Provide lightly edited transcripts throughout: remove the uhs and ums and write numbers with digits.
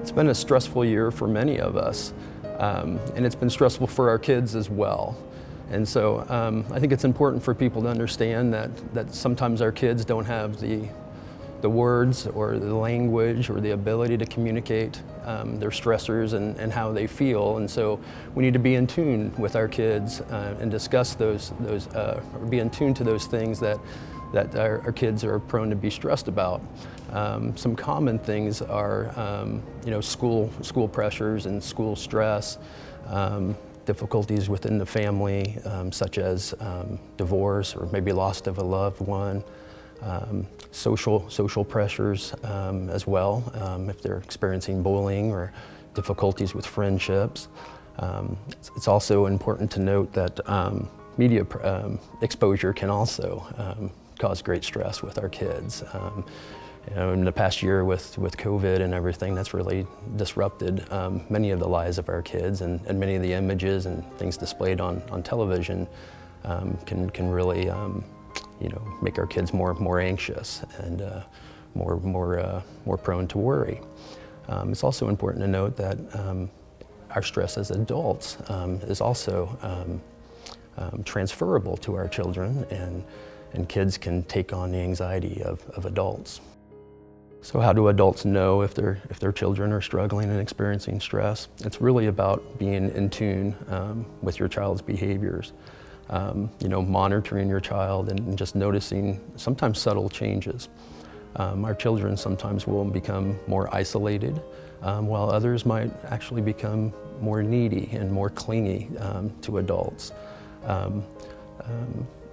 It's been a stressful year for many of us, and it's been stressful for our kids as well. And so I think it's important for people to understand that sometimes our kids don't have the words or the language or the ability to communicate their stressors and how they feel. And so we need to be in tune with our kids and discuss or be in tune to those things that our kids are prone to be stressed about. Some common things are, school pressures and school stress, difficulties within the family, such as divorce or maybe loss of a loved one, social pressures as well, if they're experiencing bullying or difficulties with friendships. It's also important to note that media exposure can also cause great stress with our kids. In the past year with COVID and everything, that's really disrupted many of the lives of our kids, and many of the images and things displayed on television can really make our kids more anxious and more prone to worry. It's also important to note that our stress as adults is also transferable to our children, and kids can take on the anxiety of adults. So how do adults know if their children are struggling and experiencing stress? It's really about being in tune with your child's behaviors. Monitoring your child and just noticing sometimes subtle changes. Our children sometimes will become more isolated, while others might actually become more needy and more clingy to adults.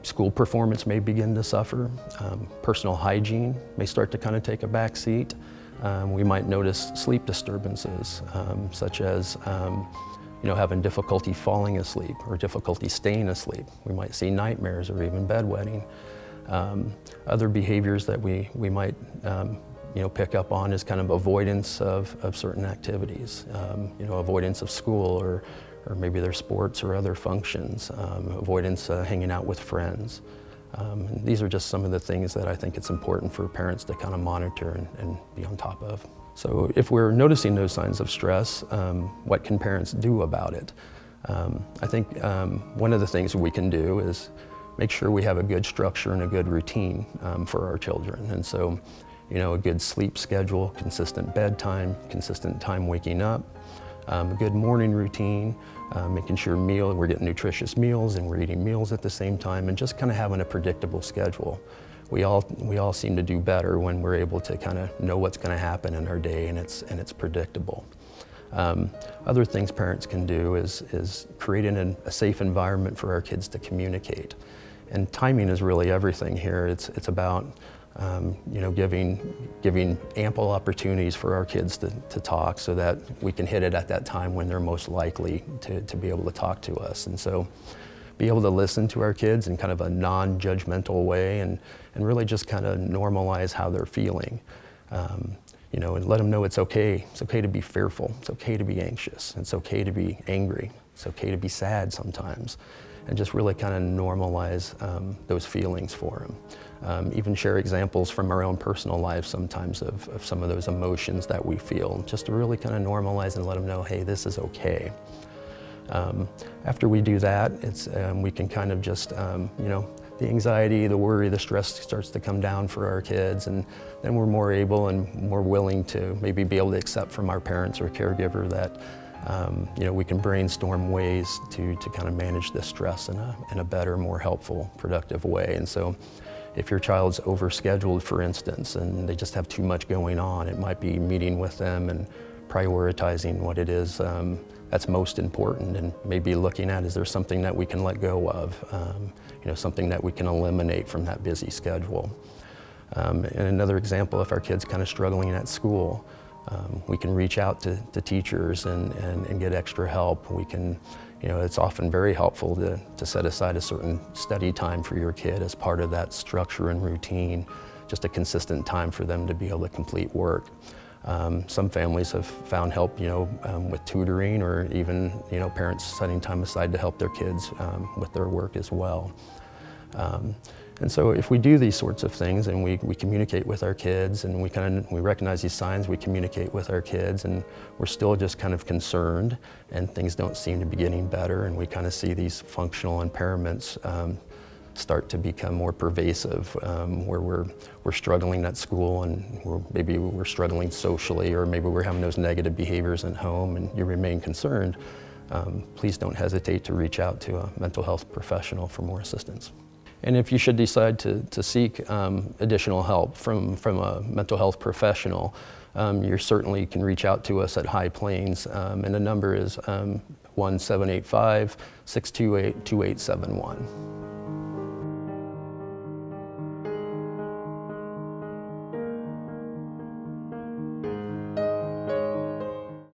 School performance may begin to suffer. Personal hygiene may start to kind of take a back seat. We might notice sleep disturbances, such as having difficulty falling asleep or difficulty staying asleep. We might see nightmares or even bedwetting. Other behaviors that we might pick up on is kind of avoidance of certain activities, avoidance of school or maybe their sports or other functions, avoidance hanging out with friends. These are just some of the things that I think it's important for parents to kind of monitor and be on top of. So if we're noticing those signs of stress, what can parents do about it? I think one of the things we can do is make sure we have a good structure and a good routine for our children. And so, a good sleep schedule, consistent bedtime, consistent time waking up, a good morning routine, making sure we're getting nutritious meals and we're eating meals at the same time, and just kind of having a predictable schedule. We all seem to do better when we're able to kind of know what's going to happen in our day and it's predictable. Other things parents can do is creating a safe environment for our kids to communicate. And timing is really everything here. It's about giving ample opportunities for our kids to talk so that we can hit it at that time when they're most likely to be able to talk to us. And so be able to listen to our kids in kind of a non-judgmental way and really just kind of normalize how they're feeling. And let them know it's okay. It's okay to be fearful. It's okay to be anxious. It's okay to be angry. It's okay to be sad sometimes. And just really kind of normalize those feelings for them. Even share examples from our own personal lives sometimes of some of those emotions that we feel, just to really kind of normalize and let them know, hey, this is okay. After we do that, we can kind of just, the anxiety, the worry, the stress starts to come down for our kids, and then we're more able and more willing to maybe be able to accept from our parents or caregiver that we can brainstorm ways to kind of manage this stress in a better, more helpful, productive way. And so if your child's overscheduled, for instance, and they just have too much going on, it might be meeting with them and prioritizing what it is that's most important, and maybe looking at, is there something that we can let go of, something that we can eliminate from that busy schedule. And another example, if our kid's kind of struggling at school, we can reach out to teachers and get extra help. We can, it's often very helpful to set aside a certain study time for your kid as part of that structure and routine, just a consistent time for them to be able to complete work. Some families have found help, with tutoring, or even, parents setting time aside to help their kids with their work as well. And so if we do these sorts of things and we communicate with our kids and we recognize these signs, we communicate with our kids, and we're still just kind of concerned and things don't seem to be getting better, and we kind of see these functional impairments start to become more pervasive, where we're struggling at school, and maybe we're struggling socially, or maybe we're having those negative behaviors at home, and you remain concerned, please don't hesitate to reach out to a mental health professional for more assistance. And if you should decide to seek additional help from a mental health professional, you certainly can reach out to us at High Plains, and the number is 1-785-628-2871.